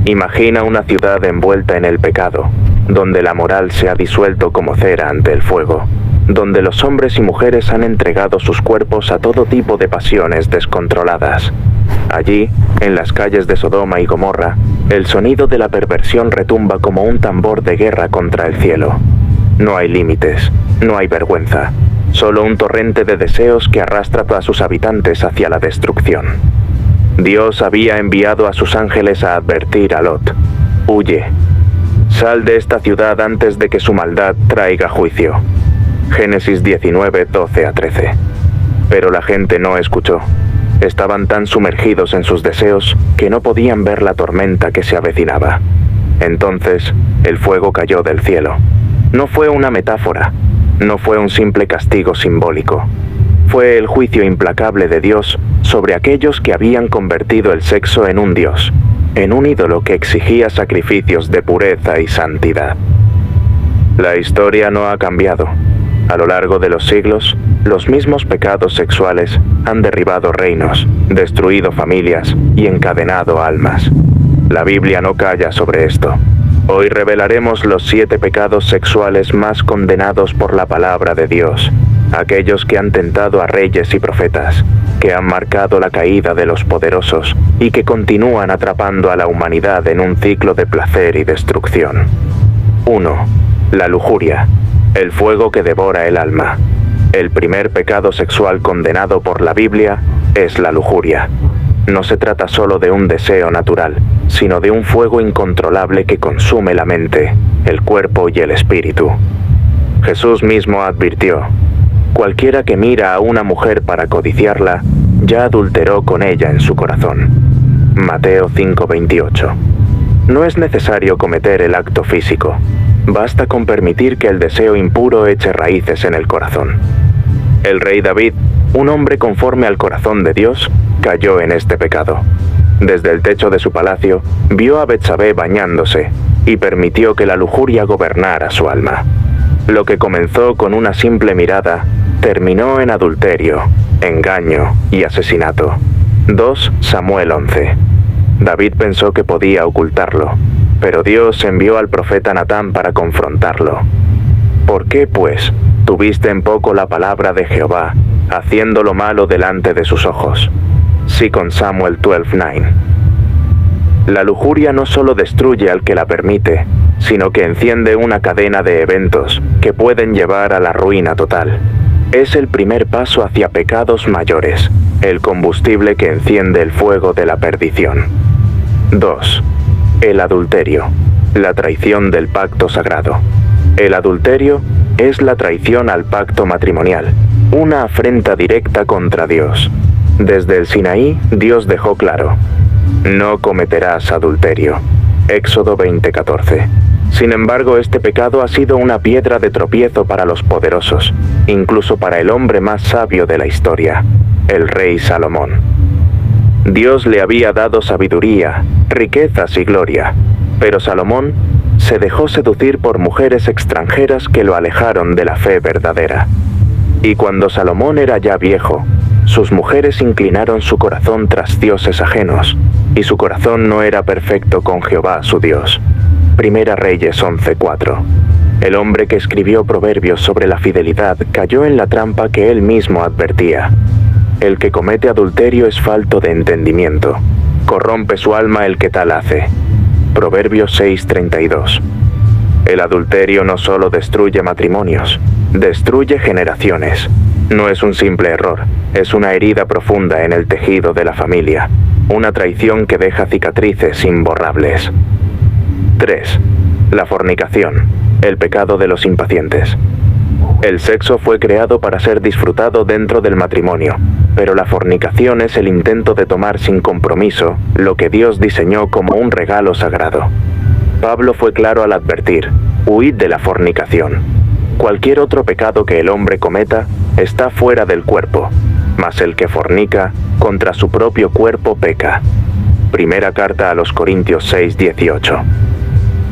Imagina una ciudad envuelta en el pecado, donde la moral se ha disuelto como cera ante el fuego, donde los hombres y mujeres han entregado sus cuerpos a todo tipo de pasiones descontroladas. Allí, en las calles de Sodoma y Gomorra, el sonido de la perversión retumba como un tambor de guerra contra el cielo. No hay límites, no hay vergüenza, solo un torrente de deseos que arrastra a sus habitantes hacia la destrucción. Dios había enviado a sus ángeles a advertir a Lot: huye, sal de esta ciudad antes de que su maldad traiga juicio. Génesis 19, 12 a 13. Pero la gente no escuchó. Estaban tan sumergidos en sus deseos que no podían ver la tormenta que se avecinaba. Entonces, el fuego cayó del cielo. No fue una metáfora, no fue un simple castigo simbólico. Fue el juicio implacable de Dios sobre aquellos que habían convertido el sexo en un dios, en un ídolo que exigía sacrificios de pureza y santidad. La historia no ha cambiado. A lo largo de los siglos, los mismos pecados sexuales han derribado reinos, destruido familias y encadenado almas. La Biblia no calla sobre esto. Hoy revelaremos los 7 pecados sexuales más condenados por la palabra de Dios, aquellos que han tentado a reyes y profetas, que han marcado la caída de los poderosos y que continúan atrapando a la humanidad en un ciclo de placer y destrucción. 1. La lujuria, el fuego que devora el alma. El primer pecado sexual condenado por la Biblia es la lujuria. No se trata solo de un deseo natural, sino de un fuego incontrolable que consume la mente, el cuerpo y el espíritu. Jesús mismo advirtió: cualquiera que mira a una mujer para codiciarla, ya adulteró con ella en su corazón. Mateo 5:28. No es necesario cometer el acto físico, basta con permitir que el deseo impuro eche raíces en el corazón. El rey David, un hombre conforme al corazón de Dios, cayó en este pecado. Desde el techo de su palacio, vio a Betsabé bañándose y permitió que la lujuria gobernara su alma. Lo que comenzó con una simple mirada, terminó en adulterio, engaño y asesinato. 2 Samuel 11. David pensó que podía ocultarlo, pero Dios envió al profeta Natán para confrontarlo. ¿Por qué, pues, tuviste en poco la palabra de Jehová, haciendo lo malo delante de sus ojos? 2 Samuel 12:9. La lujuria no solo destruye al que la permite, sino que enciende una cadena de eventos que pueden llevar a la ruina total. Es el primer paso hacia pecados mayores, el combustible que enciende el fuego de la perdición. 2. El adulterio, la traición del pacto sagrado. El adulterio es la traición al pacto matrimonial, una afrenta directa contra Dios. Desde el Sinaí, Dios dejó claro: no cometerás adulterio. Éxodo 20:14. Sin embargo, este pecado ha sido una piedra de tropiezo para los poderosos, incluso para el hombre más sabio de la historia, el rey Salomón. Dios le había dado sabiduría, riquezas y gloria, pero Salomón se dejó seducir por mujeres extranjeras que lo alejaron de la fe verdadera. Y cuando Salomón era ya viejo, sus mujeres inclinaron su corazón tras dioses ajenos, y su corazón no era perfecto con Jehová su Dios. Primera Reyes 11:4. El hombre que escribió proverbios sobre la fidelidad cayó en la trampa que él mismo advertía. El que comete adulterio es falto de entendimiento. Corrompe su alma el que tal hace. Proverbios 6:32. El adulterio no solo destruye matrimonios, destruye generaciones. No es un simple error, es una herida profunda en el tejido de la familia, una traición que deja cicatrices imborrables. 3. La fornicación, el pecado de los impacientes. El sexo fue creado para ser disfrutado dentro del matrimonio, pero la fornicación es el intento de tomar sin compromiso lo que Dios diseñó como un regalo sagrado. Pablo fue claro al advertir: huid de la fornicación. Cualquier otro pecado que el hombre cometa está fuera del cuerpo, mas el que fornica contra su propio cuerpo peca. Primera carta a los Corintios 6:18.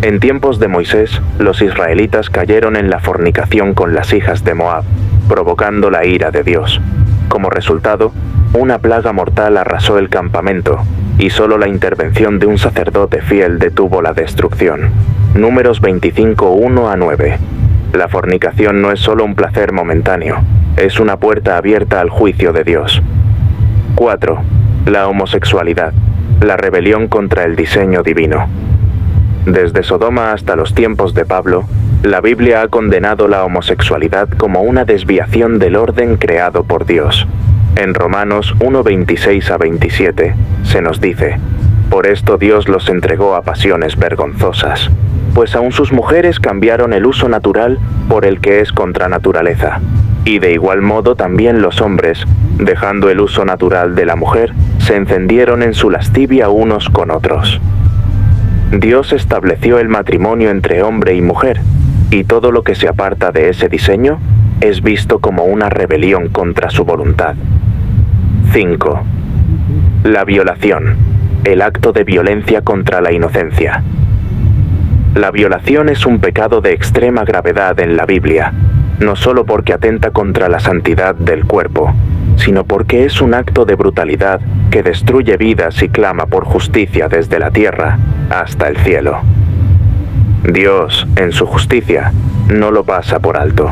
En tiempos de Moisés, los israelitas cayeron en la fornicación con las hijas de Moab, provocando la ira de Dios. Como resultado, una plaga mortal arrasó el campamento, y solo la intervención de un sacerdote fiel detuvo la destrucción. Números 25, 1 a 9. La fornicación no es solo un placer momentáneo, es una puerta abierta al juicio de Dios. 4. La homosexualidad, la rebelión contra el diseño divino. Desde Sodoma hasta los tiempos de Pablo, la Biblia ha condenado la homosexualidad como una desviación del orden creado por Dios. En Romanos 1, 26 a 27, se nos dice: por esto Dios los entregó a pasiones vergonzosas, pues aun sus mujeres cambiaron el uso natural por el que es contra naturaleza. Y de igual modo también los hombres, dejando el uso natural de la mujer, se encendieron en su lascivia unos con otros. Dios estableció el matrimonio entre hombre y mujer, y todo lo que se aparta de ese diseño es visto como una rebelión contra su voluntad. 5. La violación, el acto de violencia contra la inocencia. La violación es un pecado de extrema gravedad en la Biblia, no solo porque atenta contra la santidad del cuerpo, sino porque es un acto de brutalidad que destruye vidas y clama por justicia desde la tierra hasta el cielo. Dios, en su justicia, no lo pasa por alto.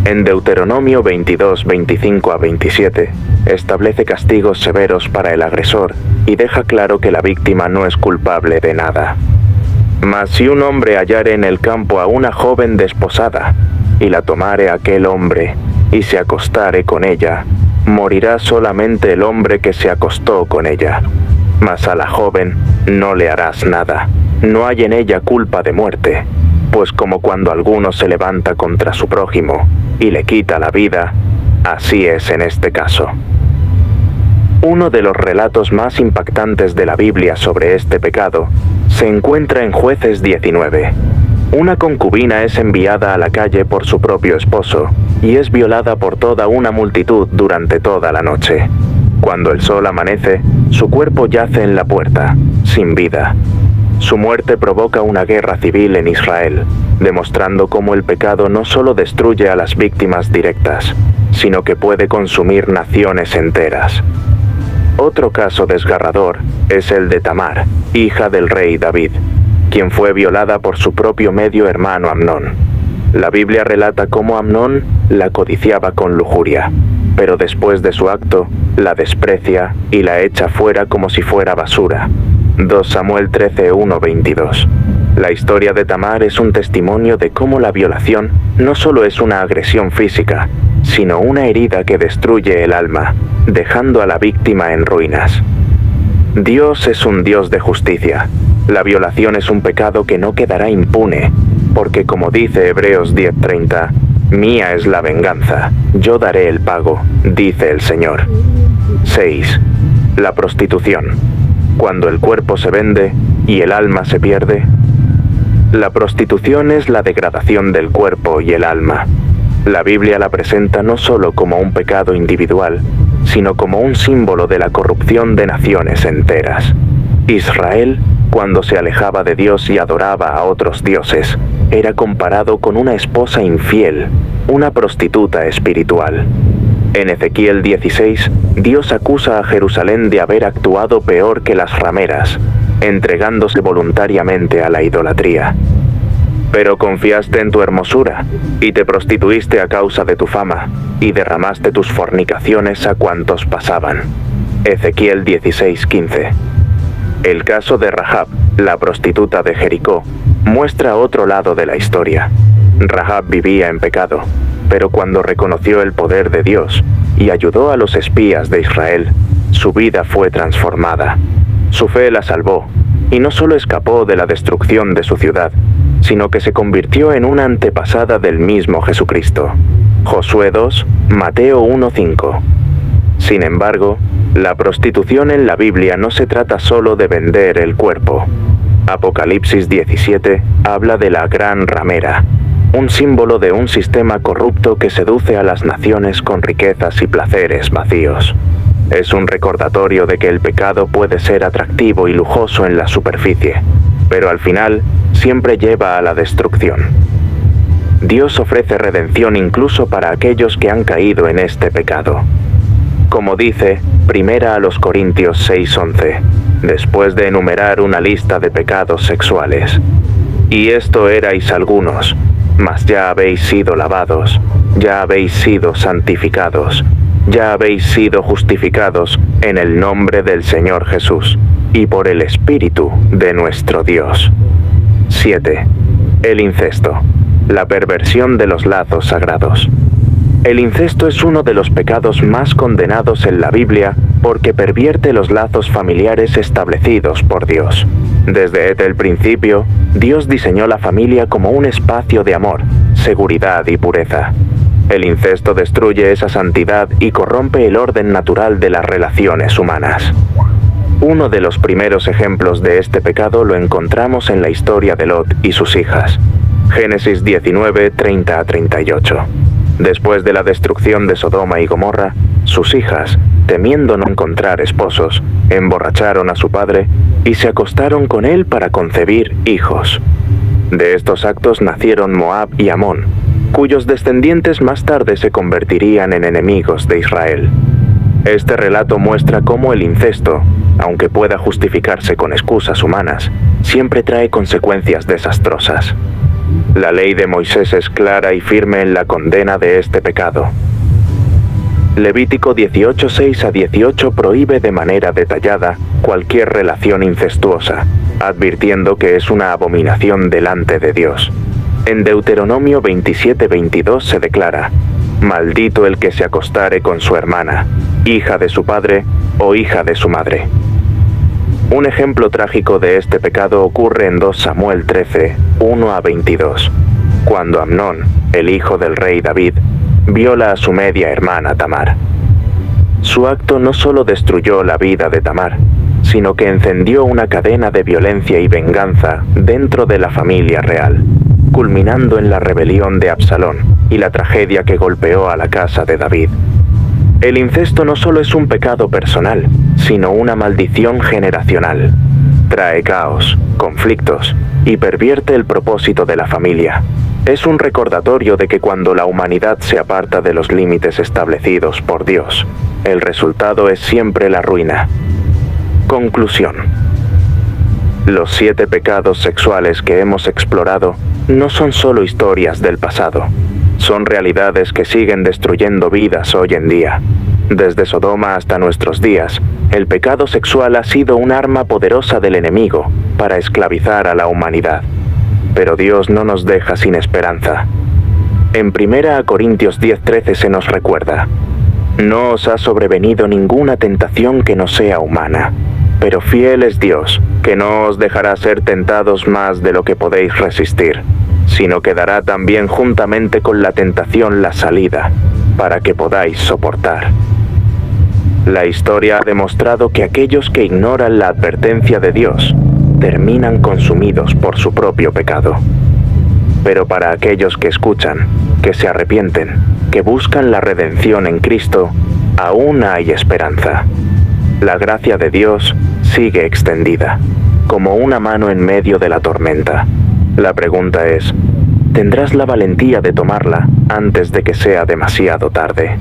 En Deuteronomio 22, 25 a 27, establece castigos severos para el agresor y deja claro que la víctima no es culpable de nada. Mas si un hombre hallare en el campo a una joven desposada, y la tomare aquel hombre, y se acostare con ella, morirá solamente el hombre que se acostó con ella. Mas a la joven no le harás nada, no hay en ella culpa de muerte, pues como cuando alguno se levanta contra su prójimo y le quita la vida, así es en este caso. Uno de los relatos más impactantes de la Biblia sobre este pecado se encuentra en Jueces 19. Una concubina es enviada a la calle por su propio esposo y es violada por toda una multitud durante toda la noche. Cuando el sol amanece, su cuerpo yace en la puerta, sin vida. Su muerte provoca una guerra civil en Israel, demostrando cómo el pecado no solo destruye a las víctimas directas, sino que puede consumir naciones enteras. Otro caso desgarrador es el de Tamar, hija del rey David, quien fue violada por su propio medio hermano Amnón. La Biblia relata cómo Amnón la codiciaba con lujuria, pero después de su acto, la desprecia y la echa fuera como si fuera basura. 2 Samuel 13, 1, 22. La historia de Tamar es un testimonio de cómo la violación no solo es una agresión física, sino una herida que destruye el alma, dejando a la víctima en ruinas. Dios es un Dios de justicia. La violación es un pecado que no quedará impune, porque como dice Hebreos 10:30, mía es la venganza, yo daré el pago, dice el Señor. 6. La prostitución. Cuando el cuerpo se vende y el alma se pierde. La prostitución es la degradación del cuerpo y el alma. La Biblia la presenta no solo como un pecado individual, sino como un símbolo de la corrupción de naciones enteras. Israel, cuando se alejaba de Dios y adoraba a otros dioses, era comparado con una esposa infiel, una prostituta espiritual. En Ezequiel 16, Dios acusa a Jerusalén de haber actuado peor que las rameras, entregándose voluntariamente a la idolatría. Pero confiaste en tu hermosura, y te prostituiste a causa de tu fama, y derramaste tus fornicaciones a cuantos pasaban. Ezequiel 16:15. El caso de Rahab, la prostituta de Jericó, muestra otro lado de la historia. Rahab vivía en pecado, pero cuando reconoció el poder de Dios y ayudó a los espías de Israel, su vida fue transformada. Su fe la salvó, y no solo escapó de la destrucción de su ciudad, sino que se convirtió en una antepasada del mismo Jesucristo. Josué 2, Mateo 1:5. Sin embargo, la prostitución en la Biblia no se trata solo de vender el cuerpo. Apocalipsis 17 habla de la gran ramera, un símbolo de un sistema corrupto que seduce a las naciones con riquezas y placeres vacíos. Es un recordatorio de que el pecado puede ser atractivo y lujoso en la superficie, pero al final siempre lleva a la destrucción. Dios ofrece redención incluso para aquellos que han caído en este pecado. como dice 1 Corintios 6:11, después de enumerar una lista de pecados sexuales. Y esto erais algunos, mas ya habéis sido lavados, ya habéis sido santificados, ya habéis sido justificados en el nombre del Señor Jesús y por el Espíritu de nuestro Dios. 7. El incesto, la perversión de los lazos sagrados. El incesto es uno de los pecados más condenados en la Biblia porque pervierte los lazos familiares establecidos por Dios. Desde el principio, Dios diseñó la familia como un espacio de amor, seguridad y pureza. El incesto destruye esa santidad y corrompe el orden natural de las relaciones humanas. Uno de los primeros ejemplos de este pecado lo encontramos en la historia de Lot y sus hijas. Génesis 19, 30 a 38. Después de la destrucción de Sodoma y Gomorra, sus hijas, temiendo no encontrar esposos, emborracharon a su padre y se acostaron con él para concebir hijos. De estos actos nacieron Moab y Amón, cuyos descendientes más tarde se convertirían en enemigos de Israel. Este relato muestra cómo el incesto, aunque pueda justificarse con excusas humanas, siempre trae consecuencias desastrosas. La ley de Moisés es clara y firme en la condena de este pecado. Levítico 18:6 a 18 prohíbe de manera detallada cualquier relación incestuosa, advirtiendo que es una abominación delante de Dios. En Deuteronomio 27:22 se declara: maldito el que se acostare con su hermana, hija de su padre o hija de su madre. Un ejemplo trágico de este pecado ocurre en 2 Samuel 13, 1 a 22, cuando Amnón, el hijo del rey David, viola a su media hermana Tamar. Su acto no solo destruyó la vida de Tamar, sino que encendió una cadena de violencia y venganza dentro de la familia real, culminando en la rebelión de Absalón y la tragedia que golpeó a la casa de David. El incesto no solo es un pecado personal, sino una maldición generacional. Trae caos, conflictos y pervierte el propósito de la familia. Es un recordatorio de que cuando la humanidad se aparta de los límites establecidos por Dios, el resultado es siempre la ruina. Conclusión. Los 7 pecados sexuales que hemos explorado no son solo historias del pasado. Son realidades que siguen destruyendo vidas hoy en día. Desde Sodoma hasta nuestros días, el pecado sexual ha sido un arma poderosa del enemigo para esclavizar a la humanidad. Pero Dios no nos deja sin esperanza. En 1 Corintios 10:13 se nos recuerda: no os ha sobrevenido ninguna tentación que no sea humana, pero fiel es Dios, que no os dejará ser tentados más de lo que podéis resistir, sino que dará también juntamente con la tentación la salida, para que podáis soportar. La historia ha demostrado que aquellos que ignoran la advertencia de Dios terminan consumidos por su propio pecado. Pero para aquellos que escuchan, que se arrepienten, que buscan la redención en Cristo, aún hay esperanza. La gracia de Dios sigue extendida, como una mano en medio de la tormenta. La pregunta es: ¿tendrás la valentía de tomarla antes de que sea demasiado tarde?